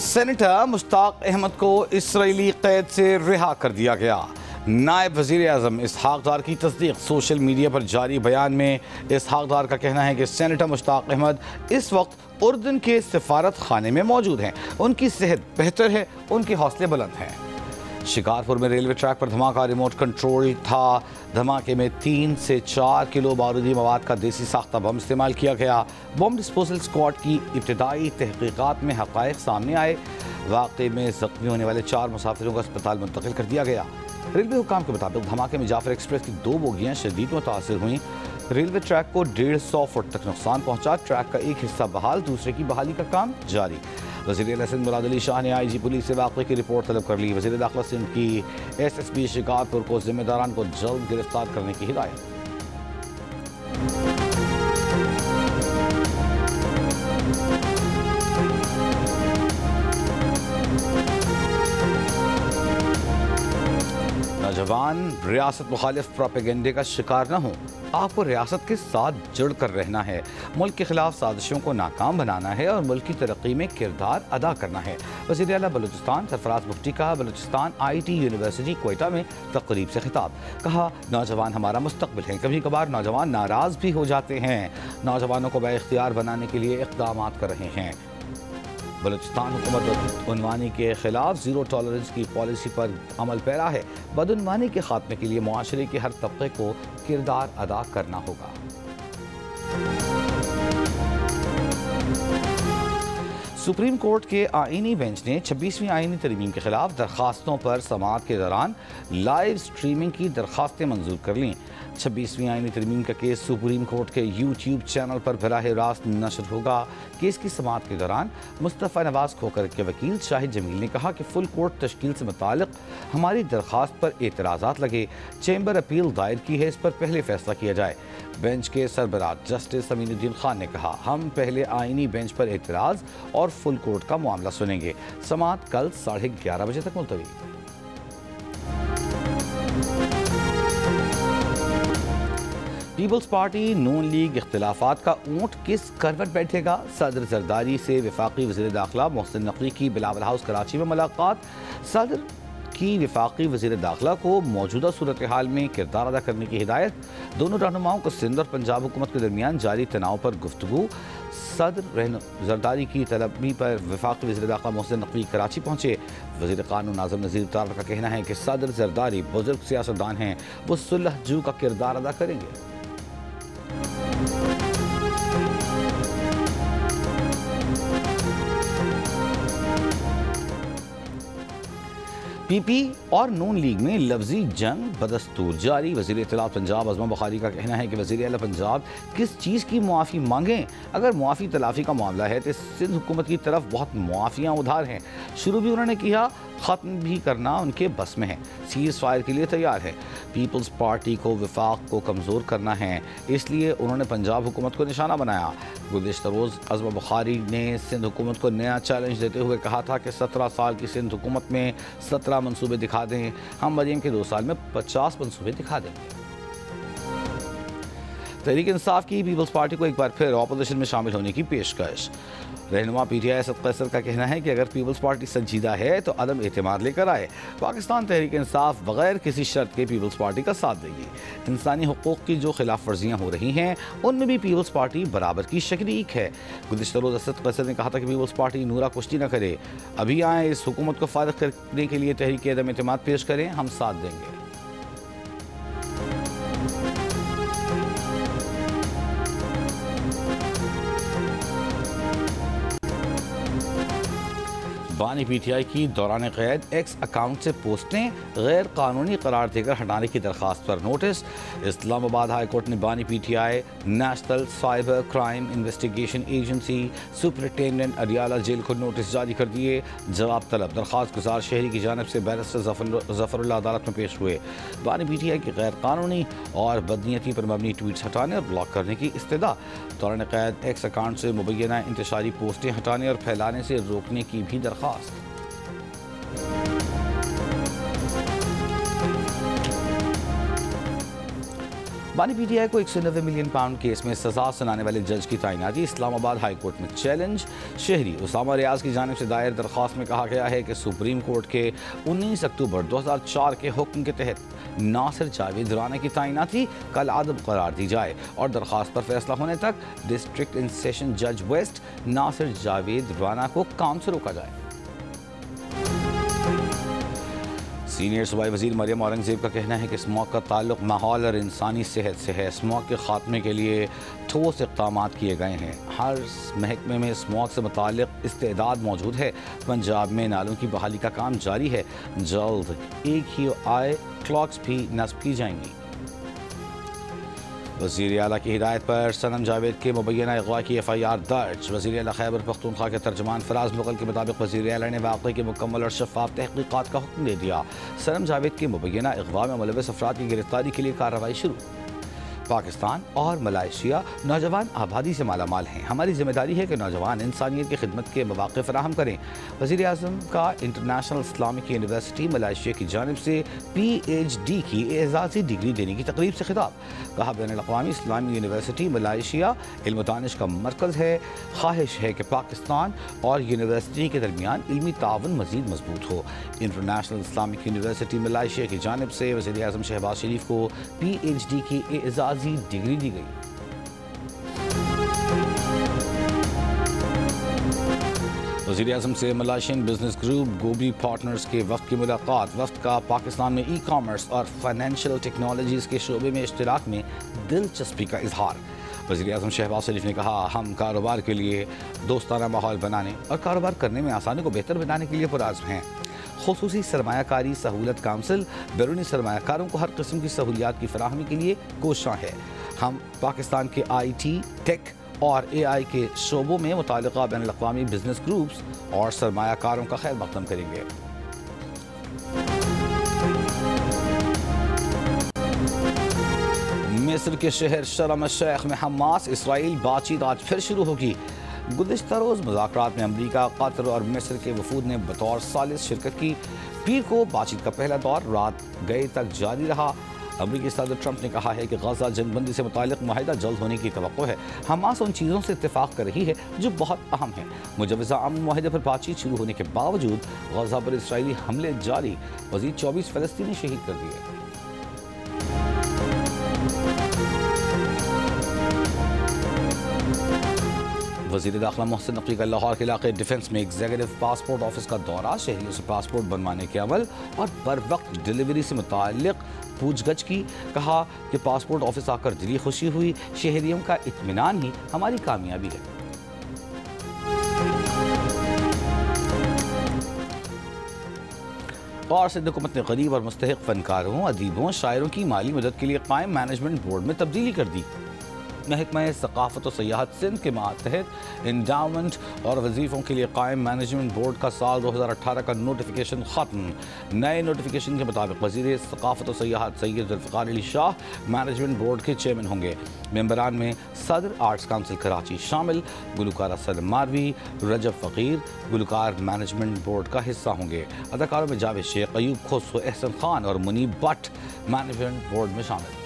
Senator Mushtaq Ahmad को Israeli कैद से रिहा कर दिया गया। नायब वज़ीर आज़म इसहाक डार की तस्दीक। सोशल मीडिया पर जारी बयान में इसहाक डार का कहना है कि सेनेटर मुश्ताक अहमद इस वक्त उर्दन के सफारत खाने में मौजूद हैं। उनकी सेहत बेहतर है, उनके हौसले बुलंद हैं। शिकारपुर में रेलवे ट्रैक पर धमाका रिमोट कंट्रोल था। धमाके में 3 से 4 किलो बारूदी मवाद का देसी साख्ता बम इस्तेमाल किया गया। बम डिस्पोजल स्क्वाड की इब्तिदाई तहकीकात में हक़ाइक़ सामने आए। वाक़े में ज़ख्मी होने वाले 4 मुसाफिरों को अस्पताल मुंतकिल कर दिया गया। रेलवे हुक्काम के मुताबिक धमाके में जाफर एक्सप्रेस की 2 बोगियाँ शदीद मुतासिर हुई। रेलवे ट्रैक को 150 फुट तक नुकसान पहुंचा। ट्रैक का एक हिस्सा बहाल, दूसरे की बहाली का काम जारी। वज़ीर सिंध मुराद अली शाह ने IG पुलिस से वाक़े की रिपोर्ट तलब कर ली। वज़ीर दाखिला सिंध की SSP शिकारपुर को जिम्मेदारान को जल्द गिरफ्तार करने की हिदायत। नौजवान रियासत मुखालिफ प्रोपेगेंडे का शिकार न हो। आपको रियासत के साथ जुड़ कर रहना है। मुल्क के खिलाफ साजिशों को नाकाम बनाना है और मुल्क की तरक्की में किरदार अदा करना है। वज़ीर आला बलूचिस्तान सरफराज मुफ्ती का बलूचिस्तान IT यूनिवर्सिटी क्वेटा में तकरीब से खिताब। कहा, नौजवान हमारा मुस्तकबिल है। कभी कभार नौजवान नाराज भी हो जाते हैं। नौजवानों को बाइख्तियार बनाने के लिए इक़दाम कर रहे हैं। बलूचिस्तान हुकूमत बदउनवानी के खिलाफ ज़ीरो टॉलरेंस की पॉलिसी पर अमल पैरा है। बदउनवानी के खात्मे के लिए मुआशरे के हर तबके को किरदार अदा करना होगा। सुप्रीम कोर्ट के आईनी बेंच ने 26वीं आईनी तरमीम के खिलाफ दरखास्तों पर समाअत के दौरान लाइव स्ट्रीमिंग की दरखास्तें मंजूर कर लीं। 26वीं आईनी तरमीम का केस सुप्रीम कोर्ट के YouTube चैनल पर बराह रास्त नशर होगा। केस की समाअत के दौरान मुस्तफ़ा नवाज खोकर के वकील शाहिद जमील ने कहा कि फुल कोर्ट तश्कील से मुतालिक हमारी दरखास्त पर एतराज़ात लगे। चैम्बर अपील दायर की है, इस पर पहले फैसला किया जाए। बेंच के सरबराह जस्टिस अमीनुद्दीन खान ने कहा, हम पहले आईनी बेंच पर एतराज़ और फुल कोर्ट का मामला सुनेंगे। समाअत कल 11:30 बजे तक मुलतवी। पीपल्स पार्टी नून लीग इख्तिलाफात का ऊँट किस करवट बैठेगा। सदर जरदारी से वफाकी वज़ीर दाखिला मोहसिन नकवी की बिलावल हाउस कराची में मुलाकात। सदर की वफाकी वज़ीर दाखिला को मौजूदा सूरत हाल में किरदार अदा करने की हिदायत। दोनों रहनुमाओं को सिंध और पंजाब हुकूमत के दरमियान जारी तनाव पर गुफ्तगू। सदर जरदारी की तलबी पर वफाकी वज़ीर दाखिला मोहसिन नकवी कराची पहुँचे। वज़ीर क़ानून नाज़िम नज़ीर तार का कहना है कि सदर जरदारी बुजुर्ग सियासतदान हैं, वो सुलहजू का किरदार अदा करेंगे। PP और नून लीग में लफ्जी जंग बदस्तूर जारी। वज़ीर इत्तलात पंजाब अज़मा बुखारी का कहना है कि वज़ीर आला पंजाब किस चीज़ की मुआफ़ी मांगें। अगर मुआफ़ी तलाफ़ी का मामला है तो सिंध हुकूमत की तरफ बहुत मुआफ़ियाँ उधार हैं। शुरू भी उन्होंने किया, ख़त्म भी करना उनके बस में है। सीज़ फायर के लिए तैयार है। पीपल्स पार्टी को वफाक को कमज़ोर करना है, इसलिए उन्होंने पंजाब हुकूमत को निशाना बनाया। गुज़िश्ता रोज़ अज़मा बुखारी ने सिंध हुकूमत को नया चैलेंज देते हुए कहा था कि 17 साल की सिंध हुकूमत में 17 मनसूबे दिखा दें, हम मरीम के 2 साल में 50 मनसूबे दिखा देंगे। तहरीक इंसाफ की पीपल्स पार्टी को एक बार फिर ऑपोजिशन में शामिल होने की पेशकश। रहनुमा PTI असद कैसर का कहना है कि अगर पीपल्स पार्टी संजीदा है तो अदम एतमाद लेकर आए। पाकिस्तान तहरीक इंसाफ बगैर किसी शर्त के पीपल्स पार्टी का साथ देगी। इंसानी हुकूक की जो खिलाफ वर्जियाँ हो रही हैं उनमें भी पीपल्स पार्टी बराबर की शरीक है। गुज़िश्ता रोज़ असद कैसर ने कहा था कि पीपल्स पार्टी नूरा कुश्ती न करे, अभी आए इस हुकूमत को फारिग करने के लिए तहरीक अदम एतमाद पेश करें, हम साथ देंगे। बानी PTI की दौरान क़ैद एक्स अकाउंट से पोस्टें गैर कानूनी करार देकर हटाने की दरख्वास्त पर नोटिस। इस्लामाबाद हाई कोर्ट ने बानी PTI, national cyber crime investigation agency, superintendent Adiala jail को नोटिस जारी कर दिए। जवाब तलब दरख्वास्त गुजार शहरी की जानिब से बैरिस्टर ज़फ़रुल्लाह अदालत में पेश हुए। बानी PTI की गैर कानूनी और बदनीयती पर मबनी ट्वीट्स हटाने और ब्लॉक करने की इस्तदा। दौरान क़ैद एक्स अकाउंट से मुबैना इंतशारी पोस्टें हटाने और फैलाने से रोकने की भी दरख्वास्त। बानी पीटीआई को 190 मिलियन पाउंड केस में सजा सुनाने वाले जज की तैनाती इस्लामाबाद हाई कोर्ट में चैलेंज। शहरी उसामा रियाज की जानिब से दायर दरख्वास्त में कहा गया है कि सुप्रीम कोर्ट के 19 अक्टूबर 2004 के हुक्म के तहत नासिर जावेद राना की तैनाती कल आदम करार दी जाए और दरख्वास्त पर फैसला होने तक डिस्ट्रिक्ट एंड सेशन जज वेस्ट नासिर जावेद राना को काम से रोका जाए। सीनियर सूबाई वज़ीर मरियम औरंगज़ेब का कहना है कि स्मॉग का ताल्लुक माहौल और इंसानी सेहत से है। स्मॉग के खात्मे के लिए ठोस इक़दाम किए गए हैं। हर महकमे में स्मॉग से मुताल्लिक़ इस्तेदाद मौजूद है। पंजाब में नालों की बहाली का काम जारी है। जल्द AQI क्लॉक्स भी नस्ब की जाएंगी। वज़ीर आला की हिदायत पर सनम जावेद के मुबैना अगवा की FIR दर्ज। वज़ीर आला खैबर पख्तूनख्वा के तर्जमान फराज मुगल के मुताबिक वज़ीर आला ने वाक़े की मुकम्मल और शफ़ाफ तहक़ीक़ात का हुक्म दे दिया। सनम जावेद के मुबैना अगवा में मुलव्वस अफराद की गिरफ्तारी के लिए कार्रवाई शुरू। पाकिस्तान और मलाइशिया नौजवान आबादी से मालामाल हैं। हमारी जिम्मेदारी है कि नौजवान इंसानियत की खिदमत के मौक़े फ़राहम करें। वज़ीर आज़म का इंटरनेशनल इस्लामिक यूनिवर्सिटी मलाइशिया की जानिब से PhD की एजाज़ी डिग्री देने की तकरीब से खिताब। कहा, बैनुल-अक़वामी इस्लामी यूनिवर्सिटी मलाइशिया इल्म दानिश का मरकज़ है। ख्वाहिश है कि पाकिस्तान और यूनिवर्सिटी के दरमियान इल्मी ताउन मज़ीद मजबूत हो। इंटरनेशनल इस्लामिक यूनिवर्सिटी मलाइशिया की जानिब से वज़ीर आज़म शहबाज शरीफ को PhD की एजाज़ी डिग्री दी गई। वज़ीर आज़म से मलाशियन बिजनेस ग्रुप गोबी पार्टनर्स के वफ़द की मुलाकात। वफ़द का पाकिस्तान में ई-कॉमर्स और फाइनेंशियल टेक्नोलॉजीज़ के शोबे में इश्तिराक में दिलचस्पी का इजहार। वज़ीर आज़म शहबाज शरीफ ने कहा, हम कारोबार के लिए दोस्ताना माहौल बनाने और कारोबार करने में आसानी को बेहतर बनाने के लिए पुरअज़्म हैं। खुसूसी सरमायाकारी सहूलत काउंसिल बैरूनी सरमायाकारों को हर किस्म की सहूलियात की फराहमी के लिए कोशां है। हम पाकिस्तान के IT, टेक और AI के शोबों में मुतालिका बैनुल-अक़वामी बिजनेस ग्रुप्स और सरमायाकारों का खैर मक़दम करेंगे। मिस्र के शहर शर्म शेख में हमास इसराइल बातचीत आज फिर शुरू होगी। गुज़िश्ता रोज़ मुज़ाकरात में अमरीका, कतर और मिस्र के वफूद ने बतौर सालिस शिरकत की। पीर को बातचीत का पहला दौर रात गए तक जारी रहा। अमरीकी सदर ट्रंप ने कहा है कि गजा जंगबंदी से मुताल्लिक़ मुआहिदा जल्द होने की तवक्को है। हमास उन चीज़ों से इत्तेफाक कर रही है जो बहुत अहम है। मुजवज़ा अमन मुआहिदे पर बातचीत शुरू होने के बावजूद गजा पर इसराइली हमले जारी। मज़ीद 24 फ़लस्तीनी शहीद कर दिए। वज़ीर दाखिला मोहसिन नकवी का लाहौर के इलाके डिफेंस में एग्जीक्यूटिव पासपोर्ट ऑफिस का दौरा। शहरियों से पासपोर्ट बनवाने के अमल और बर वक्त डिलीवरी से मुताल्लिक़ पूछगछ की। कहा कि पासपोर्ट ऑफिस आकर दिली खुशी हुई। शहरियों का इत्मीनान ही हमारी कामयाबी है। और सिंध हुकूमत ने गरीब और मुस्तहिक फनकारों, अदीबों, शायरों की माली मदद के लिए कायम मैनेजमेंट बोर्ड में तब्दीली कर दी। महकमा सकाफ़त और सयाहत सिंध के तहत इंडाउमेंट और वजीफ़ों के लिए कायम मैनेजमेंट बोर्ड का साल 2018 का नोटिफिकेशन ख़त्म। नए नोटिफिकेशन के मुताबिक वज़ीर सकाफ़त और सयाहत सैयद ज़ुल्फ़िकार अली शाह मैनेजमेंट बोर्ड के चेयरमैन होंगे। मेंबरान में सदर आर्ट्स काउंसिल कराची शामिल, गुलकार सलम मारवी, रजब फ़कीर गुलकार मैनेजमेंट बोर्ड का हिस्सा होंगे। अदाकारों में जावेद शेख, अयूब खुसरो, एहसन खान और मुनीब भट्ट मैनेजमेंट बोर्ड में शामिल।